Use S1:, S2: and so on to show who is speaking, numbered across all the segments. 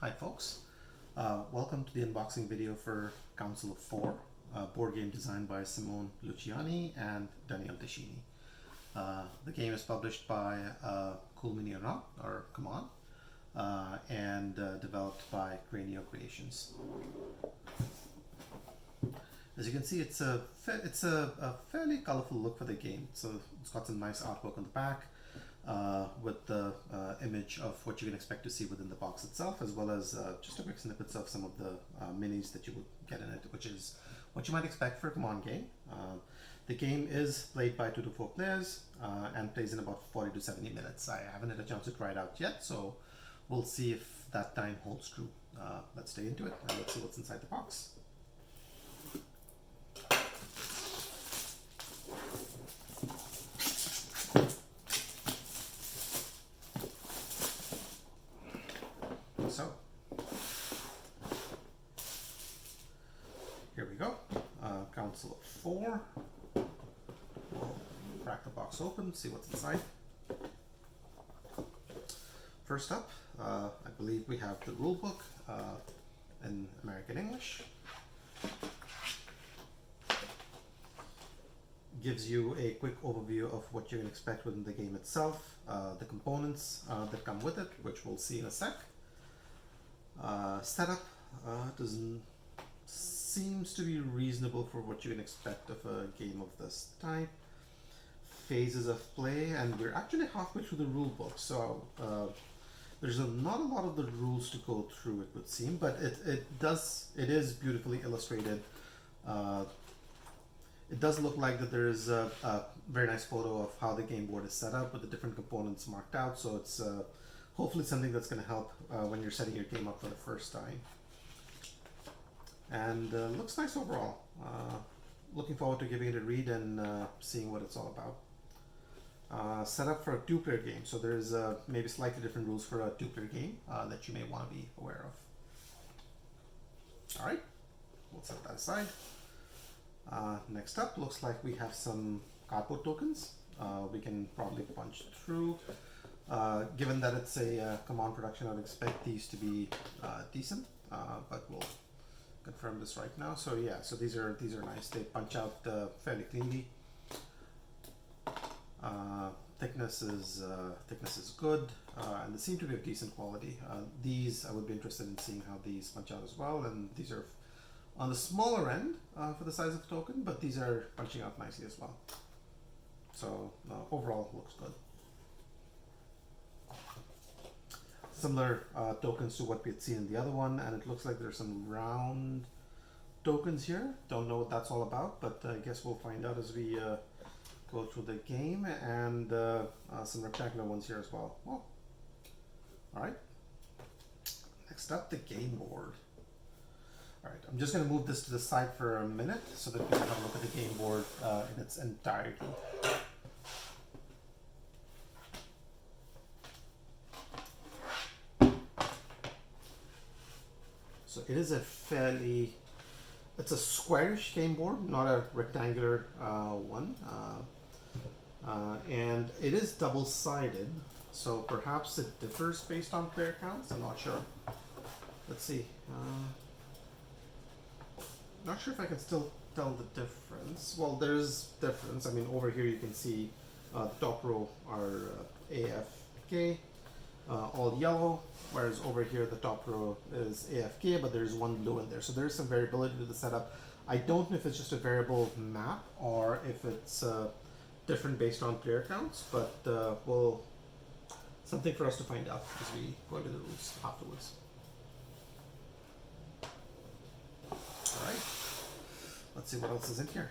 S1: Hi folks, welcome to the unboxing video for Council of Four, a board game designed by Simone Luciani and Daniel Tescini. The game is published by Cool Mini or Command, and developed by Cranio Creations. As you can see, it's a fairly colorful look for the game. It's got some nice artwork on the back, with the image of what you can expect to see within the box itself, as well as just a quick snippets of some of the minis that you would get in it, which is what you might expect for a Command game. The game is played by 2 to 4 players and plays in about 40 to 70 minutes. I haven't had a chance to try it out yet, so we'll see if that time holds true. Let's stay into it and let's see what's inside the box. So, here we go. Council of Four. We'll crack the box open, see what's inside. First up, I believe we have the rule book in American English. Gives you a quick overview of what you can expect within the game itself, the components that come with it, which we'll see in a sec. Setup seems to be reasonable for what you can expect of a game of this type. Phases of play, and we're actually halfway through the rule book, so there's not a lot of the rules to go through, it would seem, but it is beautifully illustrated. It does look like that there is a very nice photo of how the game board is set up with the different components marked out, so it's hopefully something that's going to help when you're setting your game up for the first time. And looks nice overall. Looking forward to giving it a read and seeing what it's all about. Set up for a 2-player game, so there's maybe slightly different rules for a 2-player game that you may want to be aware of. Alright, we'll set that aside. Next up, looks like we have some cardboard tokens we can probably punch through. Given that it's a Command production, I'd expect these to be decent, but we'll confirm this right now. So yeah, so these are nice. They punch out fairly cleanly. Thickness is good, and they seem to be of decent quality. These I would be interested in seeing how these punch out as well, and these are on the smaller end for the size of the token, but these are punching out nicely as well. So overall, looks good. Similar tokens to what we had seen in the other one, and it looks like there's some round tokens here. Don't know what that's all about, but I guess we'll find out as we go through the game, and some rectangular ones here as well. Well, all right. Next up, the game board. All right, I'm just going to move this to the side for a minute so that we can have a look at the game board in its entirety. So it is it's a squarish game board, not a rectangular one. And it is double-sided, so perhaps it differs based on player counts. I'm not sure. Let's see. Not sure if I can still tell the difference. Well, there's difference. I mean, over here you can see the top row are AFK, all yellow, whereas over here the top row is AFK, but there's one blue in there. So there's some variability to the setup. I don't know if it's just a variable map or if it's different based on player counts, but something for us to find out as we go into the rules afterwards. Alright, let's see what else is in here.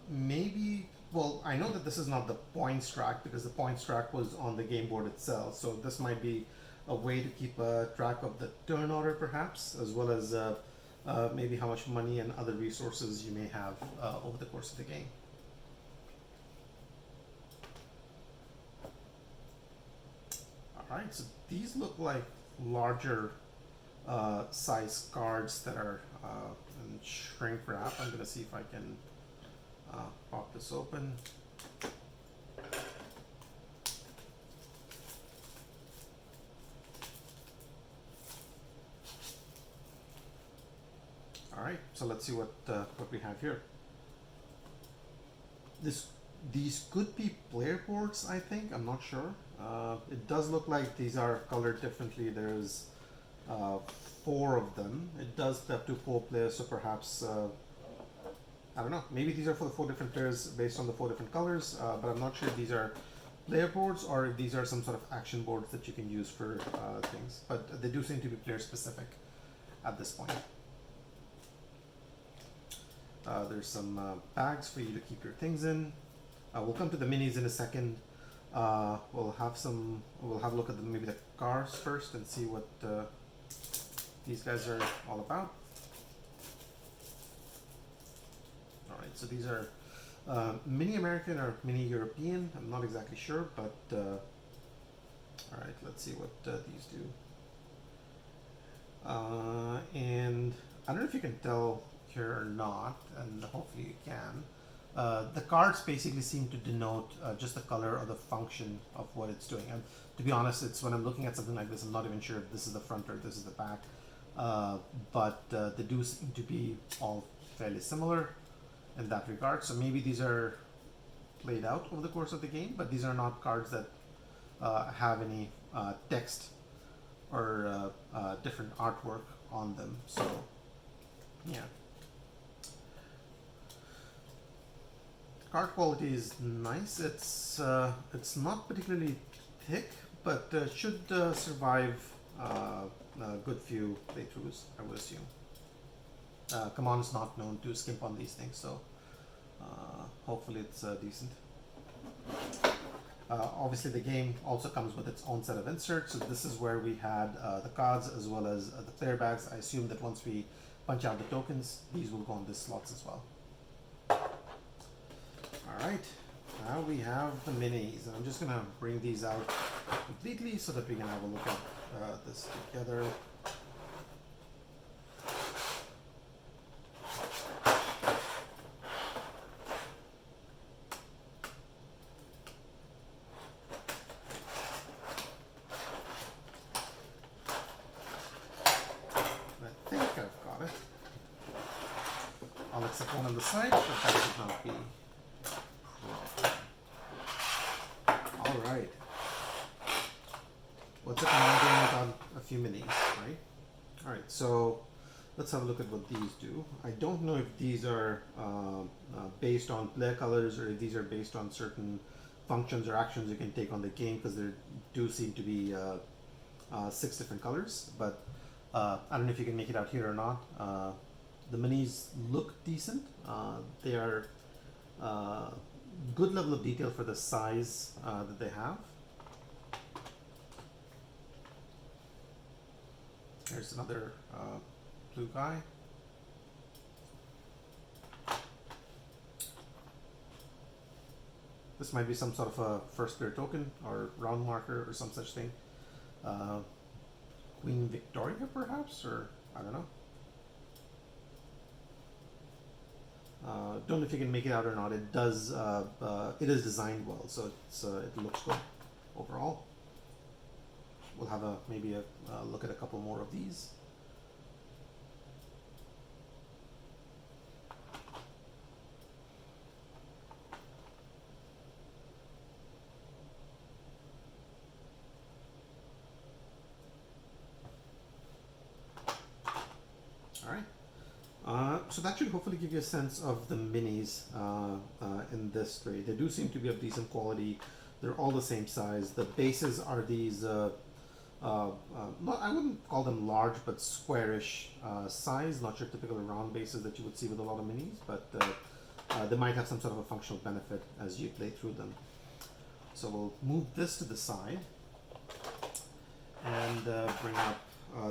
S1: Maybe, well, I know that this is not the points track because the points track was on the game board itself, so this might be a way to keep a track of the turn order perhaps, as well as maybe how much money and other resources you may have over the course of the game. Alright, so these look like larger size cards that are in shrink wrap. I'm going to see if I can pop this open. right, so let's see what we have here. These could be player boards, I think. I'm not sure. It does look like these are colored differently. There's 4 of them. It does have to 4 players, so perhaps I don't know. Maybe these are for the 4 different players based on the 4 different colors. But I'm not sure if these are player boards or if these are some sort of action boards that you can use for things. But they do seem to be player specific at this point. There's some bags for you to keep your things in. We'll come to the minis in a second. We'll have a look at maybe the cars first and see what these guys are all about. All right, so these are mini American or mini European. I'm not exactly sure, but all right, let's see what these do. And I don't know if you can tell here or not, and hopefully you can. The cards basically seem to denote just the color or the function of what it's doing. And to be honest, it's when I'm looking at something like this, I'm not even sure if this is the front or this is the back. But they do seem to be all fairly similar in that regard. So maybe these are played out over the course of the game, but these are not cards that have any text or different artwork on them. So yeah. Card quality is nice. It's not particularly thick, but should survive a good few playthroughs, I would assume. CMON is not known to skimp on these things, so hopefully it's decent. Obviously the game also comes with its own set of inserts, so this is where we had the cards as well as the player bags. I assume that once we punch out the tokens, these will go on these slots as well. Alright, now we have the minis, and I'm just going to bring these out completely so that we can have a look at this together. I think I've got it. I'll accept one on the side, but that should not be. Alright. What's it on a few minis, right? Alright, so let's have a look at what these do. I don't know if these are based on player colors or if these are based on certain functions or actions you can take on the game, because there do seem to be 6 different colors, but I don't know if you can make it out here or not. The minis look decent. They are good level of detail for the size that they have. Here's another blue guy. This might be some sort of a first player token or round marker or some such thing. Queen Victoria perhaps, or I don't know. Don't know if you can make it out or not. It does. It is designed well, so it looks good overall. We'll have maybe a look at a couple more of these. All right. So that should hopefully give you a sense of the minis in this tray. They do seem to be of decent quality. They're all the same size. The bases are these, I wouldn't call them large, but squarish size, not your typical round bases that you would see with a lot of minis, but they might have some sort of a functional benefit as you play through them. So we'll move this to the side and bring up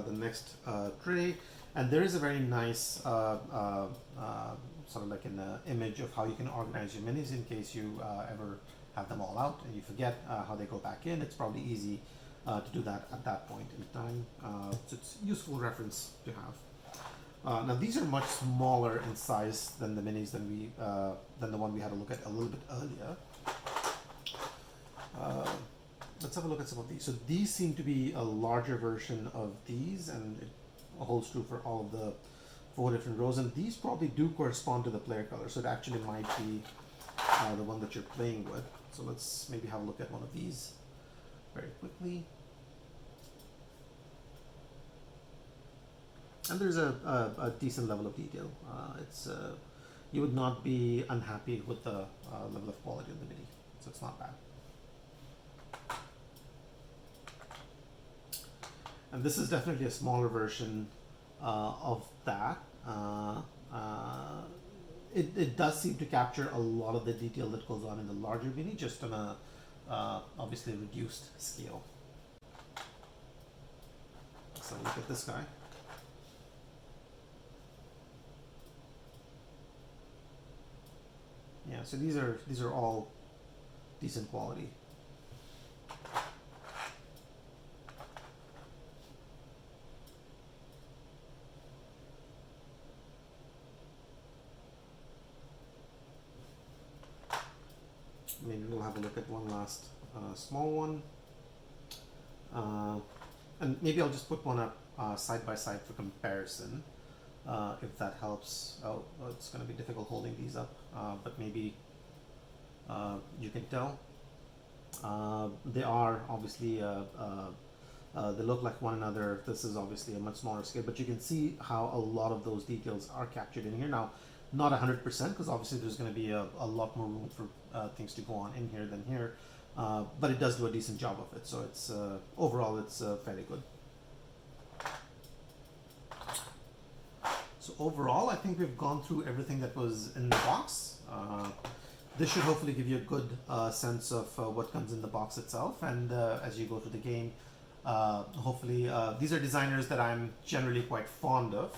S1: the next tray. And there is a very nice sort of like an image of how you can organize your minis in case you ever have them all out and you forget how they go back in. It's probably easy to do that at that point in time. So it's a useful reference to have. Now these are much smaller in size than the minis than the one we had to look at a little bit earlier. Let's have a look at some of these. So these seem to be a larger version of these, and it holds true for all of the 4 different rows, and these probably do correspond to the player color, so it actually might be the one that you're playing with. So let's maybe have a look at one of these very quickly. And there's a decent level of detail. It's you would not be unhappy with the level of quality of the MIDI, so it's not bad. And this is definitely a smaller version of that. It does seem to capture a lot of the detail that goes on in the larger MIDI, just on a obviously reduced scale. So look at this guy. Yeah, so these are all decent quality. Maybe we'll have a look at one last small one, and maybe I'll just put one up side by side for comparison, if that helps. Oh, it's going to be difficult holding these up, but maybe you can tell. They are obviously they look like one another. This is obviously a much smaller scale, but you can see how a lot of those details are captured in here. Now, not 100%, because obviously there's going to be a lot more room for things to go on in here than here, but it does do a decent job of it. So it's overall it's fairly good. So overall, I think we've gone through everything that was in the box. This should hopefully give you a good sense of what comes in the box itself, and as you go through the game, hopefully these are designers that I'm generally quite fond of,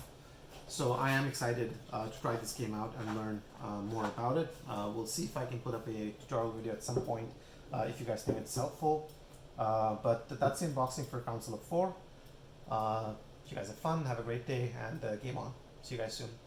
S1: so I am excited to try this game out and learn more about it. We'll see if I can put up a tutorial video at some point if you guys think it's helpful, but that's the unboxing for Council of 4. If you guys have fun, have a great day, and game on. See you guys soon.